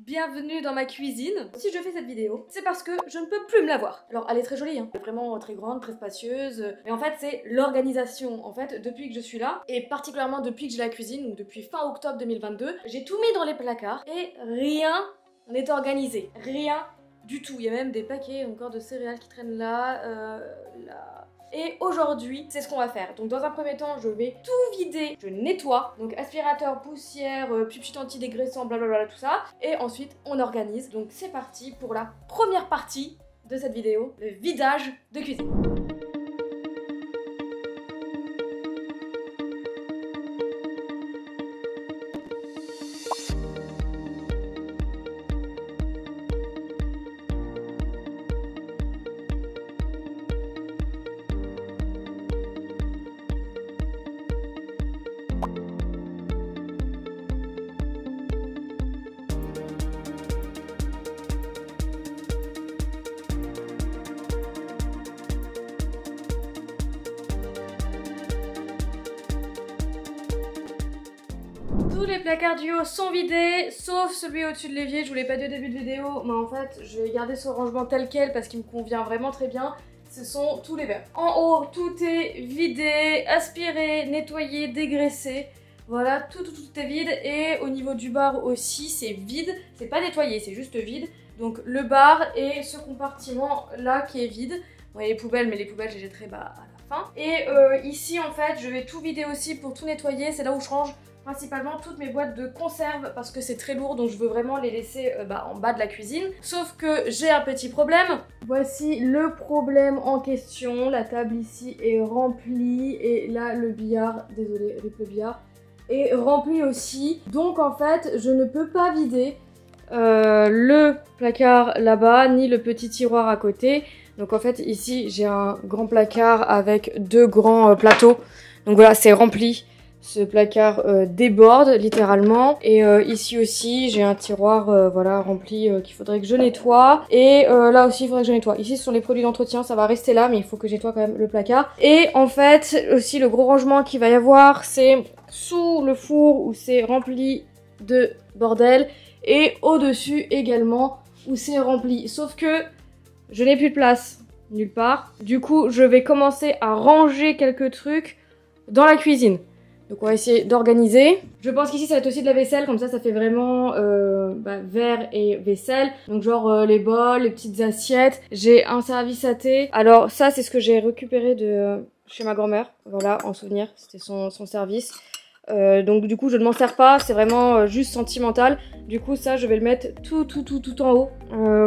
Bienvenue dans ma cuisine. Si je fais cette vidéo, c'est parce que je ne peux plus me la voir. Alors elle est très jolie, hein. Elle est vraiment très grande, très spacieuse. Mais en fait c'est l'organisation. En fait depuis que je suis là, et particulièrement depuis que j'ai la cuisine, donc depuis fin octobre 2022, j'ai tout mis dans les placards et rien n'est organisé. Rien du tout. Il y a même des paquets encore de céréales qui traînent là, là. Et aujourd'hui, c'est ce qu'on va faire. Donc dans un premier temps, je vais tout vider, je nettoie. Donc aspirateur, poussière, pupchute anti-dégraissant, blablabla, tout ça. Et ensuite, on organise. Donc c'est parti pour la première partie de cette vidéo, le vidage de cuisine. Tous les placards du haut sont vidés, sauf celui au-dessus de l'évier. Je vous l'ai pas dit au début de vidéo, mais en fait, je vais garder ce rangement tel quel parce qu'il me convient vraiment très bien. Ce sont tous les verres. En haut, tout est vidé, aspiré, nettoyé, dégraissé. Voilà, tout est vide. Et au niveau du bar aussi, c'est vide. C'est pas nettoyé, c'est juste vide. Donc le bar et ce compartiment là qui est vide. Bon, il y a les poubelles, mais les poubelles, je les jetterai à la fin. Et ici, en fait, je vais tout vider aussi pour tout nettoyer. C'est là où je range principalement toutes mes boîtes de conserve parce que c'est très lourd, donc je veux vraiment les laisser en bas de la cuisine. Sauf que j'ai un petit problème. Voici le problème en question. La table ici est remplie et là le billard, désolé avec le billard, est rempli aussi. Donc en fait je ne peux pas vider le placard là-bas ni le petit tiroir à côté. Donc en fait ici j'ai un grand placard avec deux grands plateaux. Donc voilà, c'est rempli. Ce placard déborde littéralement. Et ici aussi j'ai un tiroir voilà, rempli qu'il faudrait que je nettoie. Et là aussi il faudrait que je nettoie. Ici ce sont les produits d'entretien, ça va rester là mais il faut que je nettoie quand même le placard. Et en fait aussi le gros rangement qu'il va y avoir, c'est sous le four où c'est rempli de bordel. Et au-dessus également où c'est rempli. Sauf que je n'ai plus de place nulle part. Du coup je vais commencer à ranger quelques trucs dans la cuisine. Donc on va essayer d'organiser. Je pense qu'ici ça va être aussi de la vaisselle, comme ça fait vraiment verre et vaisselle. Donc genre les bols, les petites assiettes. J'ai un service à thé. Alors ça c'est ce que j'ai récupéré de chez ma grand-mère. Voilà, en souvenir, c'était son service. Donc du coup je ne m'en sers pas, c'est vraiment juste sentimental. Du coup ça je vais le mettre tout en haut.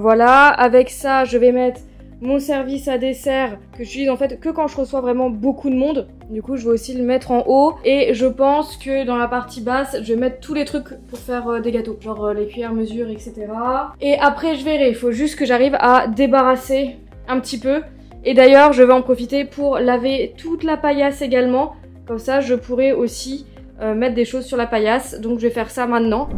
Voilà, avec ça je vais mettre mon service à dessert que j'utilise en fait que quand je reçois vraiment beaucoup de monde. Du coup je vais aussi le mettre en haut. Et je pense que dans la partie basse je vais mettre tous les trucs pour faire des gâteaux. Genre les cuillères mesure, etc. Et après je verrai, il faut juste que j'arrive à débarrasser un petit peu. Et d'ailleurs je vais en profiter pour laver toute la paillasse également. Comme ça je pourrai aussi mettre des choses sur la paillasse. Donc je vais faire ça maintenant.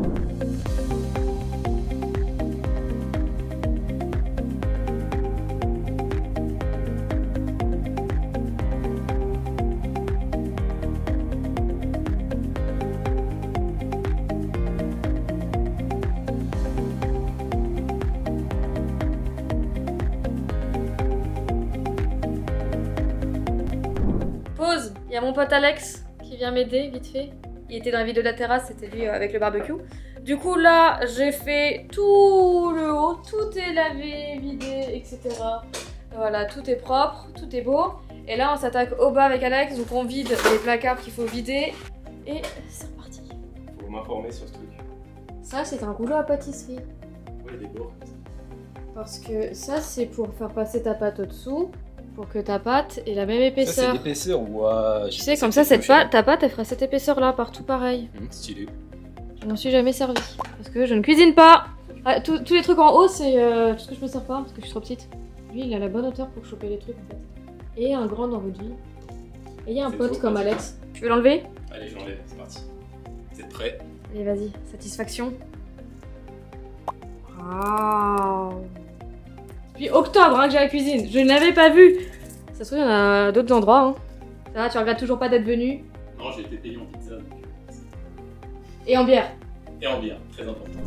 Pause. Il y a mon pote Alex qui vient m'aider vite fait. Il était dans la vidéo de la terrasse, c'était lui avec le barbecue. Du coup là, j'ai fait tout le haut, tout est lavé, vidé, etc. Voilà, tout est propre, tout est beau. Et là, on s'attaque au bas avec Alex, donc on vide les placards qu'il faut vider. Et c'est reparti. Faut m'informer sur ce truc. Ça, c'est un rouleau à pâtisserie. Ouais, des bords comme ça. Parce que ça, c'est pour faire passer ta pâte au-dessous. Pour que ta pâte ait la même épaisseur. Ça, c'est l'épaisseur, ouah. Tu sais, comme ça, ta pâte, elle fera cette épaisseur là, partout pareil. Stylé. Je n'en suis jamais servi. Parce que je ne cuisine pas. Ah, tous les trucs en haut, c'est tout ce que je me sers pas, parce que je suis trop petite. Lui, il a la bonne hauteur pour choper les trucs, en fait. Et un grand dans votre vie. Et il y a un pote comme Alex. Tu veux l'enlever? Allez, je l'enlève, c'est parti. Vous êtes prêts? Allez, vas-y, satisfaction. Waouh. Depuis octobre que j'ai la cuisine, je ne l'avais pas vu. Ça se trouve, il y en a d'autres endroits. Hein. Ça va, tu regrettes toujours pas d'être venu? Non, j'ai été payé en pizza. Donc... Et en bière. Et en bière, très important.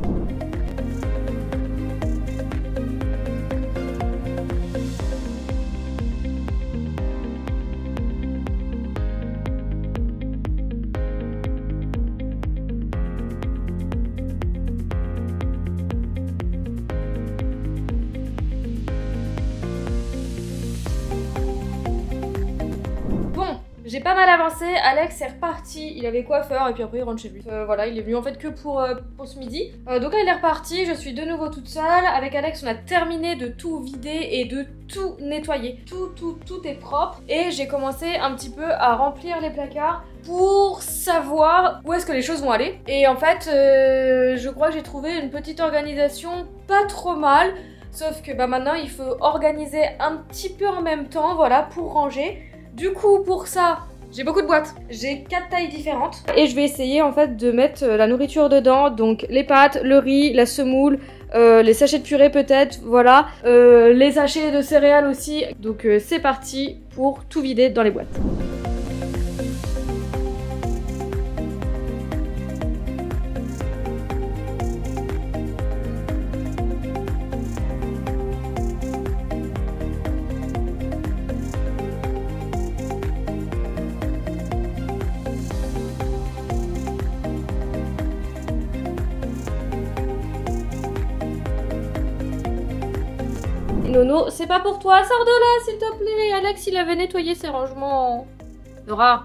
J'ai pas mal avancé, Alex est reparti, il avait coiffeur et puis après il rentre chez lui. Voilà, il est venu en fait que pour ce midi. Donc là il est reparti, je suis de nouveau toute seule. Avec Alex on a terminé de tout vider et de tout nettoyer. Tout est propre. Et j'ai commencé un petit peu à remplir les placards pour savoir où est-ce que les choses vont aller. Et en fait, je crois que j'ai trouvé une petite organisation pas trop mal. Sauf que bah, maintenant il faut organiser un petit peu en même temps, voilà, pour ranger. Du coup, pour ça, j'ai beaucoup de boîtes. J'ai 4 tailles différentes. Et je vais essayer en fait de mettre la nourriture dedans. Donc les pâtes, le riz, la semoule, les sachets de purée peut-être, voilà. Les sachets de céréales aussi. Donc c'est parti pour tout vider dans les boîtes. Nono, c'est pas pour toi, sors de là s'il te plaît. Alex il avait nettoyé ses rangements. Nora.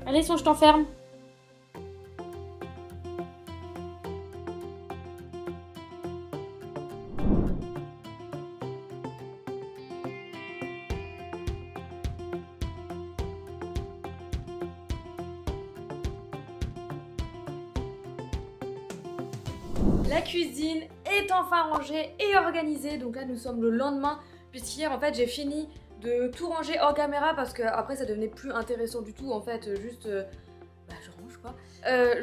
Allez, je t'enferme. La cuisine est enfin rangée et organisée. Donc là nous sommes le lendemain, puisqu'hier en fait j'ai fini de tout ranger hors caméra parce que après ça devenait plus intéressant du tout en fait, juste bah je range quoi.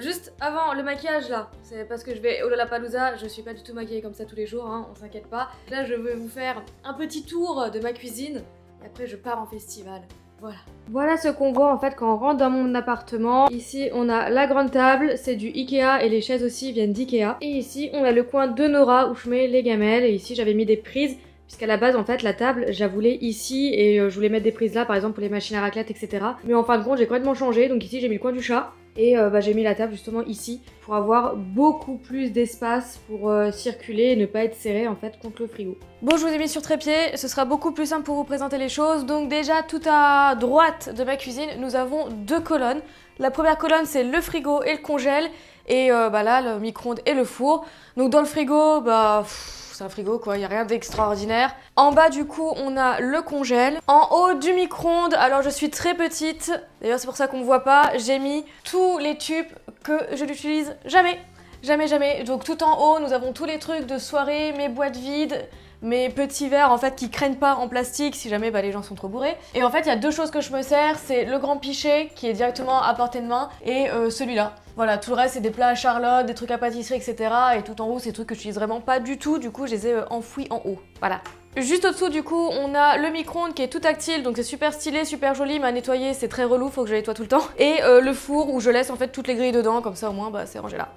Juste avant le maquillage là, c'est parce que je vais au Lollapalooza, je suis pas du tout maquillée comme ça tous les jours, hein, on s'inquiète pas. Là je vais vous faire un petit tour de ma cuisine et après je pars en festival. Voilà. Voilà ce qu'on voit en fait quand on rentre dans mon appartement. Ici on a la grande table, c'est du Ikea et les chaises aussi viennent d'Ikea. Et ici on a le coin de Nora où je mets les gamelles et ici j'avais mis des prises puisqu'à la base en fait la table je la voulais ici et je voulais mettre des prises là par exemple pour les machines à raclette etc. Mais en fin de compte j'ai complètement changé donc ici j'ai mis le coin du chat. Et bah, j'ai mis la table justement ici pour avoir beaucoup plus d'espace pour circuler et ne pas être serré en fait contre le frigo. Bon, je vous ai mis sur trépied, ce sera beaucoup plus simple pour vous présenter les choses. Donc déjà tout à droite de ma cuisine, nous avons 2 colonnes. La première colonne c'est le frigo et le congèle et bah là le micro-ondes et le four. Donc dans le frigo, bah c'est un frigo quoi, il n'y a rien d'extraordinaire. En bas du coup on a le congèle. En haut du micro-ondes, alors je suis très petite, d'ailleurs c'est pour ça qu'on me voit pas, j'ai mis tous les tubes que je n'utilise jamais. Jamais. Donc tout en haut nous avons tous les trucs de soirée, mes boîtes vides, mes petits verres en fait qui craignent pas en plastique si jamais bah, les gens sont trop bourrés. Et en fait il y a 2 choses que je me sers, c'est le grand pichet qui est directement à portée de main et celui-là. Voilà, tout le reste c'est des plats à Charlotte, des trucs à pâtisserie etc. Et tout en haut c'est des trucs que j'utilise vraiment pas du tout, du coup je les ai enfouis en haut. Voilà. Juste au-dessous du coup on a le micro-ondes qui est tout tactile, donc c'est super stylé, super joli, mais à nettoyer c'est très relou, faut que je nettoie tout le temps. Et le four où je laisse en fait toutes les grilles dedans, comme ça au moins bah, c'est rangé là.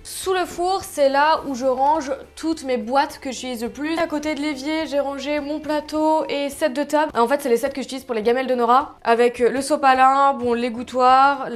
Sous le four, c'est là où je range toutes mes boîtes que j'utilise le plus. À côté de l'évier, j'ai rangé mon plateau et set de table. En fait, c'est les sets que j'utilise pour les gamelles de Nora. Avec le sopalin, bon, l'égouttoir,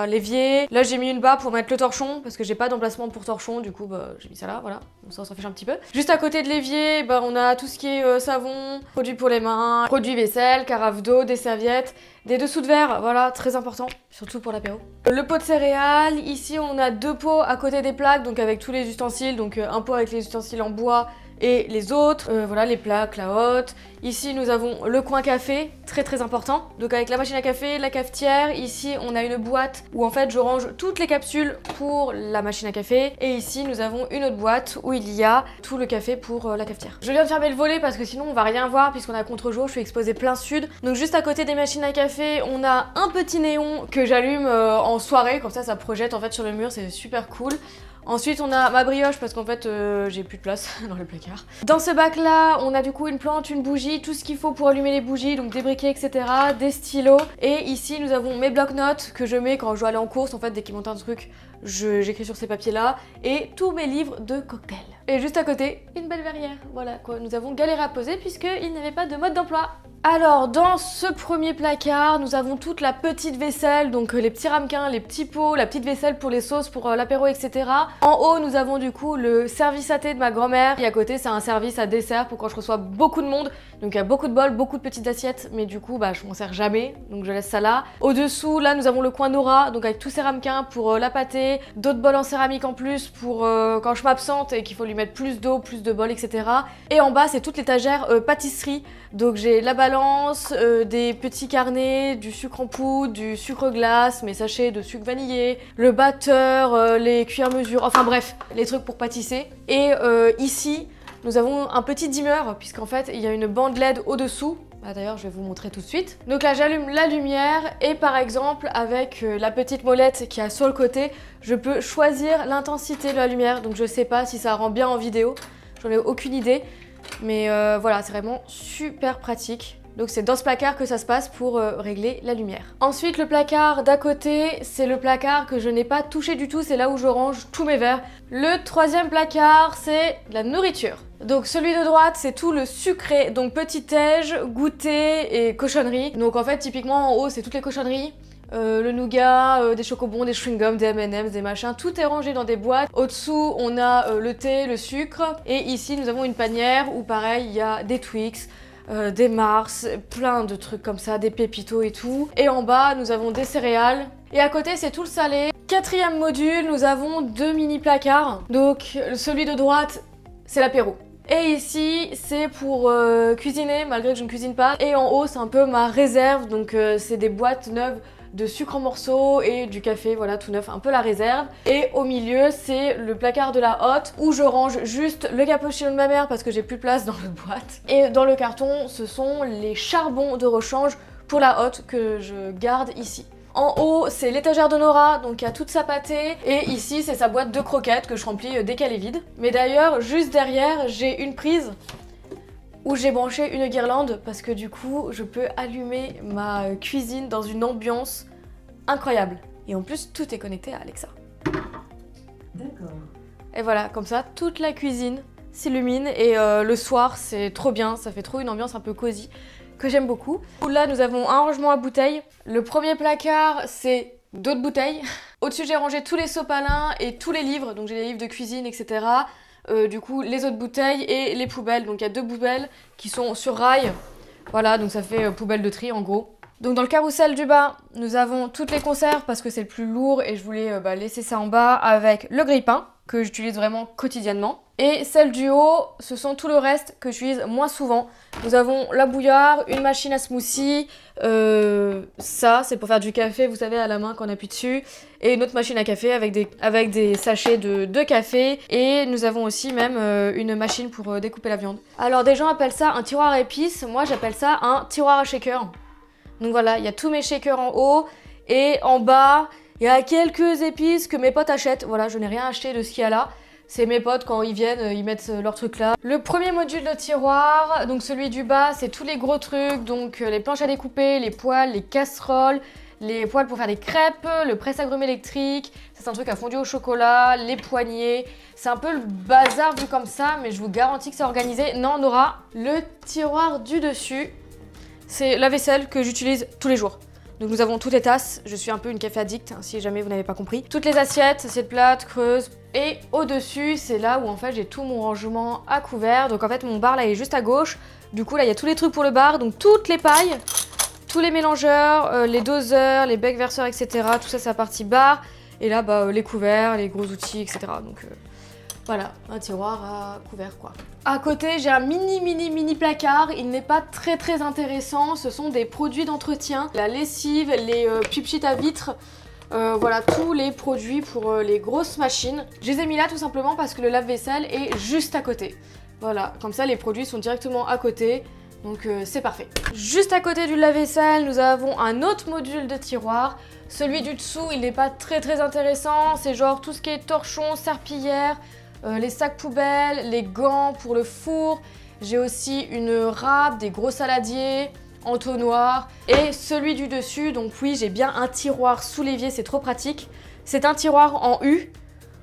l'évier. Là, j'ai mis une barre pour mettre le torchon parce que j'ai pas d'emplacement pour torchon. Du coup, bah, j'ai mis ça là, voilà. Bon, ça, on s'en fiche un petit peu. Juste à côté de l'évier, bah, on a tout ce qui est savon, produits pour les mains, produits vaisselle, carafe d'eau, des serviettes. Des dessous de verre, voilà, très important, surtout pour l'apéro. Le pot de céréales, ici on a 2 pots à côté des plaques, donc avec tous les ustensiles, donc un pot avec les ustensiles en bois et les autres, voilà les plaques, la hotte. Ici nous avons le coin café, très important, donc avec la machine à café, la cafetière. Ici on a une boîte où en fait je range toutes les capsules pour la machine à café. Et ici nous avons une autre boîte où il y a tout le café pour la cafetière. Je viens de fermer le volet parce que sinon on va rien voir puisqu'on a contre-jour, je suis exposée plein sud. Donc juste à côté des machines à café, on a un petit néon que j'allume en soirée, comme ça projette en fait sur le mur, c'est super cool. Ensuite on a ma brioche parce qu'en fait j'ai plus de place dans le placard. Dans ce bac là on a du coup une plante, une bougie, tout ce qu'il faut pour allumer les bougies, donc des briquets etc, des stylos. Et ici nous avons mes blocs-notes que je mets quand je dois aller en course en fait, dès qu'il monte un truc j'écris sur ces papiers là. Et tous mes livres de cocktail. Et juste à côté une belle verrière, voilà quoi, nous avons galéré à poser puisqu'il n'y avait pas de mode d'emploi. Alors dans ce premier placard, nous avons toute la petite vaisselle, donc les petits ramequins, les petits pots, la petite vaisselle pour les sauces, pour l'apéro, etc. En haut, nous avons du coup le service à thé de ma grand-mère. Et à côté, c'est un service à dessert pour quand je reçois beaucoup de monde. Donc il y a beaucoup de bols, beaucoup de petites assiettes, mais du coup, je m'en sers jamais, donc je laisse ça là. Au-dessous, là, nous avons le coin Nora, donc avec tous ces ramequins pour la pâtée, d'autres bols en céramique en plus pour quand je m'absente et qu'il faut lui mettre plus d'eau, plus de bols, etc. Et en bas, c'est toute l'étagère pâtisserie. Donc j'ai la balance, des petits carnets, du sucre en poudre, du sucre glace, mes sachets de sucre vanillé, le batteur, les cuillères mesure, enfin bref, les trucs pour pâtisser. Et ici, nous avons un petit dimmer, puisqu'en fait, il y a une bande LED au-dessous. D'ailleurs, je vais vous montrer tout de suite. Donc là, j'allume la lumière et par exemple, avec la petite molette qu'il y a sur le côté, je peux choisir l'intensité de la lumière. Donc je sais pas si ça rend bien en vidéo, j'en ai aucune idée. Mais voilà, c'est vraiment super pratique. Donc c'est dans ce placard que ça se passe pour régler la lumière. Ensuite, le placard d'à côté, c'est le placard que je n'ai pas touché du tout. C'est là où je range tous mes verres. Le troisième placard, c'est la nourriture. Donc celui de droite, c'est tout le sucré. Donc petit-déj, goûter et cochonneries. Donc en fait, typiquement, en haut, c'est toutes les cochonneries. Le nougat, des chocobons, des chewing-gums, des M&M's, des machins, tout est rangé dans des boîtes. Au-dessous, on a le thé, le sucre. Et ici, nous avons une panière où pareil, il y a des Twix, des Mars, plein de trucs comme ça, des pépitos et tout. Et en bas, nous avons des céréales. Et à côté, c'est tout le salé. Quatrième module, nous avons deux mini placards. Donc celui de droite, c'est l'apéro. Et ici, c'est pour cuisiner, malgré que je ne cuisine pas. Et en haut, c'est un peu ma réserve. Donc c'est des boîtes neuves de sucre en morceaux et du café, voilà, tout neuf, un peu la réserve. Et au milieu, c'est le placard de la hotte où je range juste le cappuccino de ma mère parce que j'ai plus de place dans la boîte. Et dans le carton, ce sont les charbons de rechange pour la hotte que je garde ici. En haut, c'est l'étagère de Nora, donc il y a toute sa pâtée. Et ici, c'est sa boîte de croquettes que je remplis dès qu'elle est vide. Mais d'ailleurs, juste derrière, j'ai une prise où j'ai branché une guirlande parce que du coup, je peux allumer ma cuisine dans une ambiance incroyable. Et en plus, tout est connecté à Alexa. D'accord. Et voilà, comme ça, toute la cuisine s'illumine et le soir, c'est trop bien. Ça fait trop une ambiance un peu cosy que j'aime beaucoup. Là, nous avons un rangement à bouteilles. Le premier placard, c'est d'autres bouteilles. Au-dessus, j'ai rangé tous les sopalins et tous les livres. Donc j'ai les livres de cuisine, etc. Du coup, les autres bouteilles et les poubelles. Donc il y a deux poubelles qui sont sur rail. Voilà, donc ça fait poubelle de tri en gros. Donc dans le carrousel du bas, nous avons toutes les conserves parce que c'est le plus lourd et je voulais laisser ça en bas avec le grille-pain que j'utilise vraiment quotidiennement. Et celle du haut, ce sont tout le reste que j'utilise moins souvent. Nous avons la bouillarde, une machine à smoothie, ça c'est pour faire du café, vous savez, à la main quand on appuie dessus, et une autre machine à café avec des sachets de café, et nous avons aussi même une machine pour découper la viande. Alors des gens appellent ça un tiroir à épices, moi j'appelle ça un tiroir à shaker. Donc voilà, il y a tous mes shakers en haut, et en bas, il y a quelques épices que mes potes achètent. Voilà, je n'ai rien acheté de ce qu'il y a là. C'est mes potes, quand ils viennent, ils mettent leurs trucs là. Le premier module de tiroir, donc celui du bas, c'est tous les gros trucs. Donc les planches à découper, les poêles, les casseroles, les poêles pour faire des crêpes, le presse-agrumes électrique. C'est un truc à fondu au chocolat, les poignées. C'est un peu le bazar vu comme ça, mais je vous garantis que c'est organisé. Non, on aura le tiroir du dessus. C'est la vaisselle que j'utilise tous les jours. Donc nous avons toutes les tasses, je suis un peu une café addict, hein, si jamais vous n'avez pas compris. Toutes les assiettes plates, creuses. Et au-dessus, c'est là où en fait j'ai tout mon rangement à couvert. Donc en fait mon bar là est juste à gauche. Du coup là il y a tous les trucs pour le bar, donc toutes les pailles, tous les mélangeurs, les doseurs, les becs verseurs, etc. Tout ça c'est la partie bar. Et là les couverts, les gros outils, etc. Donc voilà, un tiroir à couvert quoi. À côté, j'ai un mini placard. Il n'est pas très intéressant. Ce sont des produits d'entretien. La lessive, les pipchits à vitre. Voilà, tous les produits pour les grosses machines. Je les ai mis là tout simplement parce que le lave-vaisselle est juste à côté. Voilà, comme ça les produits sont directement à côté. Donc c'est parfait. Juste à côté du lave-vaisselle, nous avons un autre module de tiroir. Celui du dessous, il n'est pas très intéressant. C'est genre tout ce qui est torchon, serpillière, les sacs poubelles, les gants pour le four. J'ai aussi une râpe, des gros saladiers, entonnoir. Et celui du dessus, donc oui, j'ai bien un tiroir sous l'évier, c'est trop pratique. C'est un tiroir en U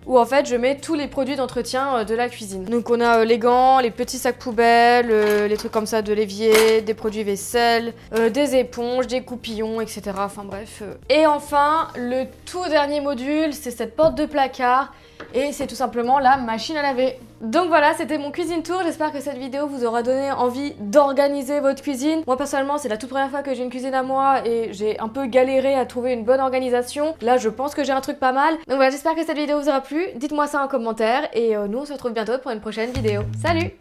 où en fait je mets tous les produits d'entretien de la cuisine. Donc on a les gants, les petits sacs poubelles, les trucs comme ça de l'évier, des produits vaisselle, des éponges, des coupillons, etc. Enfin bref. Et enfin, le tout dernier module, c'est cette porte de placard et c'est tout simplement la machine à laver. Donc voilà, c'était mon cuisine tour. J'espère que cette vidéo vous aura donné envie d'organiser votre cuisine. Moi personnellement, c'est la toute première fois que j'ai une cuisine à moi et j'ai un peu galéré à trouver une bonne organisation. Là, je pense que j'ai un truc pas mal. Donc voilà, j'espère que cette vidéo vous aura plu. Dites-moi ça en commentaire et nous on se retrouve bientôt pour une prochaine vidéo. Salut!